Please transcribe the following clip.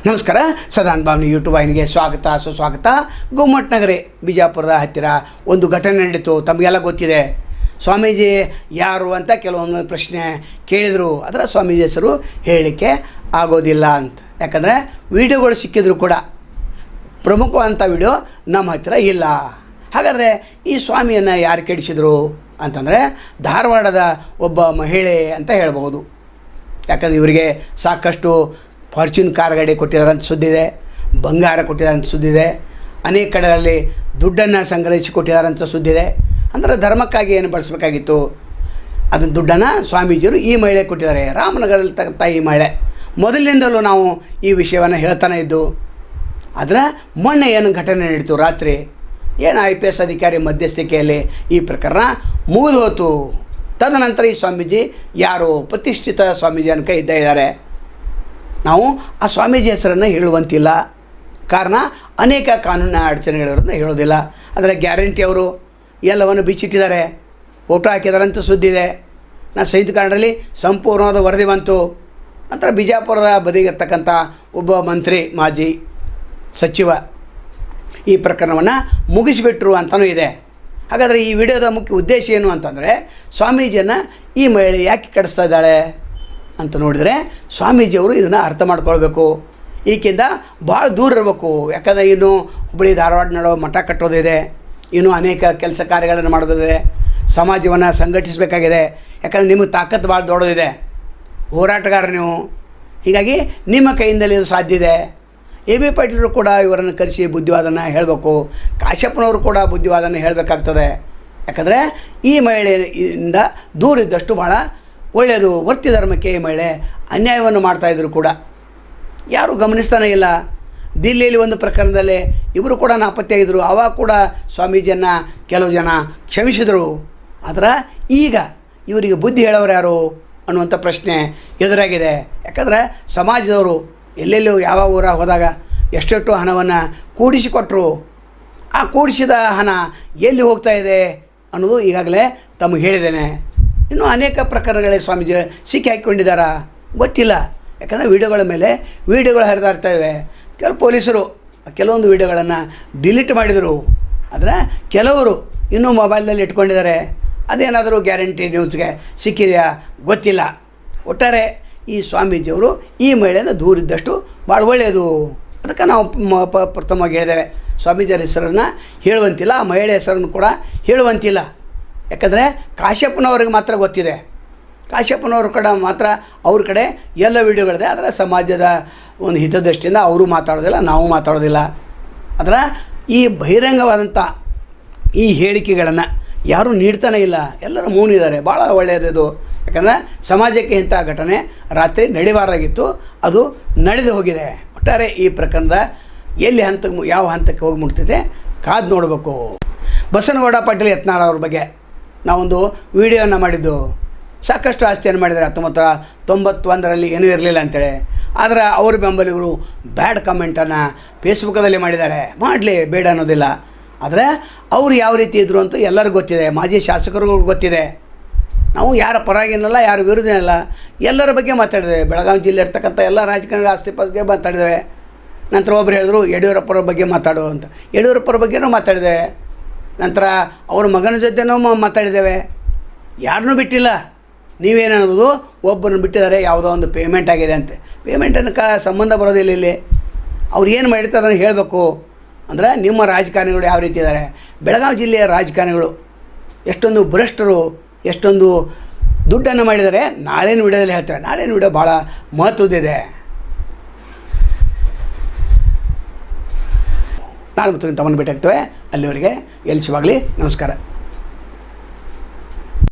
ನಮಸ್ಕಾರ. ಸದಾನ್ ಭಾವನೆ ಯೂಟ್ಯೂಬ್ ವಾಹಿನಿಗೆ ಸ್ವಾಗತ ಸುಸ್ವಾಗತ. ಗುಮ್ಮಟನಗರಿ ಬಿಜಾಪುರದ ಹತ್ತಿರ ಒಂದು ಘಟನೆ ನಡೀತು. ತಮಗೆಲ್ಲ ಗೊತ್ತಿದೆ. ಸ್ವಾಮೀಜಿ ಯಾರು ಅಂತ ಕೆಲವೊಂದು ಪ್ರಶ್ನೆ ಕೇಳಿದರು. ಅದರ ಸ್ವಾಮೀಜಿ ಹೆಸರು ಹೇಳಲಿಕ್ಕೆ ಆಗೋದಿಲ್ಲ ಅಂತ. ಯಾಕಂದರೆ ವಿಡಿಯೋಗಳು ಸಿಕ್ಕಿದ್ರು ಕೂಡ ಪ್ರಮುಖವಂಥ ವಿಡಿಯೋ ನಮ್ಮ ಹತ್ತಿರ ಇಲ್ಲ. ಹಾಗಾದರೆ ಈ ಸ್ವಾಮಿಯನ್ನು ಯಾರು ಕೆಡಿಸಿದರು ಅಂತಂದರೆ ಧಾರವಾಡದ ಒಬ್ಬ ಮಹಿಳೆ ಅಂತ ಹೇಳ್ಬೋದು. ಯಾಕಂದರೆ ಇವರಿಗೆ ಸಾಕಷ್ಟು ಫಾರ್ಚೂನ್ ಕಾರ್ ಗಾಡಿ ಕೊಟ್ಟಿದ್ದಾರಂತ ಸುದ್ದಿದೆ, ಬಂಗಾರ ಕೊಟ್ಟಿದ್ದಾರಂತ ಸುದ್ದಿದೆ, ಅನೇಕ ಕಡೆಗಳಲ್ಲಿ ದುಡ್ಡನ್ನು ಸಂಗ್ರಹಿಸಿ ಕೊಟ್ಟಿದ್ದಾರಂತ ಸುದ್ದಿದೆ. ಅಂದರೆ ಧರ್ಮಕ್ಕಾಗಿ ಏನು ಬಳಸಬೇಕಾಗಿತ್ತು ಅದನ್ನು ದುಡ್ಡನ್ನು ಸ್ವಾಮೀಜಿಯವರು ಈ ಮಹಿಳೆ ಕೊಟ್ಟಿದ್ದಾರೆ. ರಾಮನಗರಲ್ಲಿ ತಕ್ಕಂಥ ಈ ಮಹಿಳೆ ಮೊದಲಿನಿಂದಲೂ ನಾವು ಈ ವಿಷಯವನ್ನು ಹೇಳ್ತಾನೆ ಇದ್ದು. ಅದರ ಮೊನ್ನೆ ಏನು ಘಟನೆ ನಡೀತು, ರಾತ್ರಿ ಏನು IPS ಅಧಿಕಾರಿ ಮಧ್ಯಸ್ಥಿಕೆಯಲ್ಲಿ ಈ ಪ್ರಕರಣ ಮುಗಿದು ಹೋತು. ತದನಂತರ ಈ ಸ್ವಾಮೀಜಿ ಯಾರು ಪ್ರತಿಷ್ಠಿತ ಸ್ವಾಮೀಜಿ ಅನ್ಕ ಇದ್ದಾರೆ. ನಾವು ಆ ಸ್ವಾಮೀಜಿ ಹೆಸರನ್ನು ಹೇಳುವಂತಿಲ್ಲ. ಕಾರಣ ಅನೇಕ ಕಾನೂನಿನ ಅಡಚಣೆಗಳಿರೋದನ್ನ ಹೇಳೋದಿಲ್ಲ. ಅದರ ಗ್ಯಾರಂಟಿ ಅವರು ಎಲ್ಲವನ್ನು ಬಿಚ್ಚಿಟ್ಟಿದ್ದಾರೆ, ಫೋಟೋ ಹಾಕಿದಾರಂತ ಸುದ್ದಿದೆ. ನಾನು ಸಂಯುಕ್ತ ಕನ್ನಡದಲ್ಲಿ ಸಂಪೂರ್ಣವಾದ ವರದಿ ಬಂತು. ನಂತರ ಬಿಜಾಪುರದ ಬದಿಗಿರ್ತಕ್ಕಂಥ ಒಬ್ಬ ಮಂತ್ರಿ, ಮಾಜಿ ಸಚಿವ ಈ ಪ್ರಕರಣವನ್ನು ಮುಗಿಸಿಬಿಟ್ರು ಅಂತಲೂ ಇದೆ. ಹಾಗಾದರೆ ಈ ವಿಡಿಯೋದ ಮುಖ್ಯ ಉದ್ದೇಶ ಏನು ಅಂತಂದರೆ, ಸ್ವಾಮೀಜಿಯನ್ನು ಈ ಮಹಿಳೆ ಯಾಕೆ ಕೆಡಿಸ್ತಾ ಇದ್ದಾಳೆ ಅಂತ ನೋಡಿದರೆ, ಸ್ವಾಮೀಜಿಯವರು ಇದನ್ನು ಅರ್ಥ ಮಾಡ್ಕೊಳ್ಬೇಕು. ಈಗಿಂದ ಭಾಳ ದೂರ ಇರಬೇಕು. ಯಾಕಂದರೆ ಇನ್ನು ಹುಬ್ಬಳ್ಳಿ ಧಾರವಾಡ ನಡುವೆ ಮಠ ಕಟ್ಟೋದಿದೆ, ಇನ್ನೂ ಅನೇಕ ಕೆಲಸ ಕಾರ್ಯಗಳನ್ನು ಮಾಡೋದಿದೆ, ಸಮಾಜವನ್ನು ಸಂಘಟಿಸಬೇಕಾಗಿದೆ. ಯಾಕಂದರೆ ನಿಮಗೆ ತಾಕತ್ತು ಭಾಳ ದೊಡ್ಡದಿದೆ, ಹೋರಾಟಗಾರ ನೀವು. ಹೀಗಾಗಿ ನಿಮ್ಮ ಕೈಯಿಂದಲೇ ಇದು ಸಾಧ್ಯ ಇದೆ. AB ಪಾಟೀಲರು ಕೂಡ ಇವರನ್ನು ಕರೆಸಿ ಬುದ್ಧಿವಾದನ ಹೇಳಬೇಕು. ಕಾಶ್ಯಪ್ಪನವರು ಕೂಡ ಬುದ್ಧಿವಾದನ ಹೇಳಬೇಕಾಗ್ತದೆ. ಯಾಕಂದರೆ ಈ ಮಹಿಳೆಯಿಂದ ದೂರ ಇದ್ದಷ್ಟು ಭಾಳ ಒಳ್ಳೆಯದು. ವರ್ತಿ ಧರ್ಮಕ್ಕೆ ಈ ಮಹಿಳೆ ಅನ್ಯಾಯವನ್ನು ಮಾಡ್ತಾಯಿದ್ರು ಕೂಡ ಯಾರೂ ಗಮನಿಸ್ತಾನೇ ಇಲ್ಲ. ದಿಲ್ಲಿಯಲ್ಲಿ ಒಂದು ಪ್ರಕರಣದಲ್ಲಿ ಇವರು ಕೂಡ ನಾಪತ್ತೆಯಾಗಿದ್ದರು. ಆವಾಗ ಕೂಡ ಸ್ವಾಮೀಜಿಯನ್ನು ಕೆಲವು ಜನ ಕ್ಷಮಿಸಿದರು. ಆದರೆ ಈಗ ಇವರಿಗೆ ಬುದ್ಧಿ ಹೇಳೋರು ಯಾರು ಅನ್ನುವಂಥ ಪ್ರಶ್ನೆ ಎದುರಾಗಿದೆ. ಯಾಕಂದರೆ ಸಮಾಜದವರು ಎಲ್ಲೆಲ್ಲೂ ಯಾವ ಊರ ಹೋದಾಗ ಎಷ್ಟೆಷ್ಟು ಹಣವನ್ನು ಕೂಡಿಸಿಕೊಟ್ಟರು, ಆ ಕೂಡಿಸಿದ ಹಣ ಎಲ್ಲಿ ಹೋಗ್ತಾ ಇದೆ ಅನ್ನೋದು ಈಗಾಗಲೇ ತಮಗೆ ಹೇಳಿದ್ದೇನೆ. ಇನ್ನೂ ಅನೇಕ ಪ್ರಕರಣಗಳಲ್ಲಿ ಸ್ವಾಮೀಜಿ ಸಿಕ್ಕಿ ಹಾಕಿಕೊಂಡಿದ್ದಾರಾ ಗೊತ್ತಿಲ್ಲ. ಯಾಕಂದರೆ ವೀಡಿಯೋಗಳ ಮೇಲೆ ವೀಡಿಯೋಗಳು ಹರಿದಾಡ್ತಾ ಇವೆ. ಪೊಲೀಸರು ಕೆಲವೊಂದು ವೀಡಿಯೋಗಳನ್ನು ಡಿಲೀಟ್ ಮಾಡಿದರು. ಆದರೆ ಕೆಲವರು ಇನ್ನೂ ಮೊಬೈಲ್ನಲ್ಲಿ ಇಟ್ಕೊಂಡಿದ್ದಾರೆ. ಅದೇನಾದರೂ ಗ್ಯಾರಂಟಿ ನ್ಯೂಸ್ಗೆ ಸಿಕ್ಕಿದೆಯಾ ಗೊತ್ತಿಲ್ಲ. ಒಟ್ಟಾರೆ ಈ ಸ್ವಾಮೀಜಿಯವರು ಈ ಮಹಿಳೆಯಿಂದ ದೂರಿದ್ದಷ್ಟು ಭಾಳ ಒಳ್ಳೆಯದು. ಅದಕ್ಕೆ ನಾವು ಪ್ರಥಮವಾಗಿ ಹೇಳಿದ್ದೇವೆ, ಸ್ವಾಮೀಜಿಯರ ಹೆಸರನ್ನು ಹೇಳುವಂತಿಲ್ಲ, ಆ ಮಹಿಳೆ ಹೆಸರನ್ನು ಕೂಡ ಹೇಳುವಂತಿಲ್ಲ. ಯಾಕಂದರೆ ಕಾಶ್ಯಪ್ಪನವ್ರಿಗೆ ಮಾತ್ರ ಗೊತ್ತಿದೆ. ಕಾಶ್ಯಪ್ಪನವ್ರ ಕಡೆ ಮಾತ್ರ ಅವ್ರ ಕಡೆ ಎಲ್ಲ ವೀಡಿಯೋಗಳಿದೆ. ಆದರೆ ಸಮಾಜದ ಒಂದು ಹಿತದೃಷ್ಟಿಯಿಂದ ಅವರು ಮಾತಾಡೋದಿಲ್ಲ, ನಾವು ಮಾತಾಡೋದಿಲ್ಲ. ಅದರ ಈ ಬಹಿರಂಗವಾದಂಥ ಈ ಹೇಳಿಕೆಗಳನ್ನು ಯಾರೂ ನೀಡ್ತಾನೇ ಇಲ್ಲ, ಎಲ್ಲರೂ ಮೌನಿದ್ದಾರೆ. ಭಾಳ ಒಳ್ಳೆಯದು. ಯಾಕಂದರೆ ಸಮಾಜಕ್ಕೆ ಇಂಥ ಘಟನೆ ರಾತ್ರಿ ನಡಿಬಾರ್ದಾಗಿತ್ತು, ಅದು ನಡೆದು ಹೋಗಿದೆ. ಒಟ್ಟಾರೆ ಈ ಪ್ರಕರಣದ ಎಲ್ಲಿ ಯಾವ ಹಂತಕ್ಕೆ ಹೋಗಿ ಮುಟ್ತಿದೆ ಕಾದು ನೋಡಬೇಕು. ಬಸನಗೌಡ ಪಾಟೀಲ್ ಯತ್ನಾಳ್ ಅವ್ರ ಬಗ್ಗೆ ನಾವೊಂದು ವಿಡಿಯೋನ ಮಾಡಿದ್ದು. ಸಾಕಷ್ಟು ಆಸ್ತಿಯನ್ನು ಮಾಡಿದ್ದಾರೆ. 1991ರಲ್ಲಿ ಏನೂ ಇರಲಿಲ್ಲ ಅಂತೇಳಿ. ಆದರೆ ಅವ್ರ ಬೆಂಬಲಿಗರು ಬ್ಯಾಡ್ ಕಮೆಂಟನ್ನು ಫೇಸ್ಬುಕ್ಕದಲ್ಲಿ ಮಾಡಿದ್ದಾರೆ. ಮಾಡಲಿ, ಬೇಡ ಅನ್ನೋದಿಲ್ಲ. ಆದರೆ ಅವರು ಯಾವ ರೀತಿ ಇದ್ದರು ಅಂತ ಎಲ್ಲರಿಗೂ ಗೊತ್ತಿದೆ, ಮಾಜಿ ಶಾಸಕರುಗಳು ಗೊತ್ತಿದೆ. ನಾವು ಯಾರ ಪರವಾಗಿನಲ್ಲ, ಯಾರ ವಿರುದ್ಧನಲ್ಲ, ಎಲ್ಲರ ಬಗ್ಗೆ ಮಾತಾಡಿದ್ದೇವೆ. ಬೆಳಗಾವಿ ಜಿಲ್ಲೆ ಇರ್ತಕ್ಕಂಥ ಎಲ್ಲ ರಾಜಕಾರಣಿ ಆಸ್ತಿ ಬಗ್ಗೆ ಮಾತಾಡಿದ್ದೇವೆ. ನಂತರ ಒಬ್ಬರು ಹೇಳಿದ್ರು ಯಡಿಯೂರಪ್ಪರ ಬಗ್ಗೆ ಮಾತಾಡು ಅಂತ. ಯಡಿಯೂರಪ್ಪರ ಬಗ್ಗೆನೂ ಮಾತಾಡಿದೆ. ನಂತರ ಅವ್ರ ಮಗನ ಜೊತೆನೂ ಮಾತಾಡಿದ್ದೇವೆ. ಯಾರನ್ನೂ ಬಿಟ್ಟಿಲ್ಲ. ನೀವೇನನ್ನೋದು ಒಬ್ಬರನ್ನು ಬಿಟ್ಟಿದ್ದಾರೆ, ಯಾವುದೋ ಒಂದು ಪೇಮೆಂಟ್ ಆಗಿದೆ ಅಂತೆ. ಪೇಮೆಂಟನ್ನು ಸಂಬಂಧ ಬರೋದಿಲ್ಲ ಇಲ್ಲಿ. ಅವ್ರು ಏನು ಮಾಡಿರ್ತಾರೆ ಅದನ್ನು ಹೇಳಬೇಕು. ಅಂದರೆ ನಿಮ್ಮ ರಾಜಕಾರಣಿಗಳು ಯಾವ ರೀತಿ ಇದ್ದಾರೆ, ಬೆಳಗಾವಿ ಜಿಲ್ಲೆಯ ರಾಜಕಾರಣಿಗಳು ಎಷ್ಟೊಂದು ಭ್ರಷ್ಟರು, ಎಷ್ಟೊಂದು ದುಡ್ಡನ್ನು ಮಾಡಿದ್ದಾರೆ. ನಾಳೆನ ವಿಡಿಯೋದಲ್ಲಿ ಹೇಳ್ತೇವೆ. ನಾಳೆನ ವಿಡಿಯೋ ಭಾಳ ಮಹತ್ವದಿದೆ. ನಾಳೆ ಮತ್ತು ತಮ್ಮನ್ನು ಭೇಟಿ ಆಗ್ತೇವೆ. ಅಲ್ಲಿವರೆಗೆ ಎಲ್ಲಿ ಶಿವಾಗಲಿ. ನಮಸ್ಕಾರ.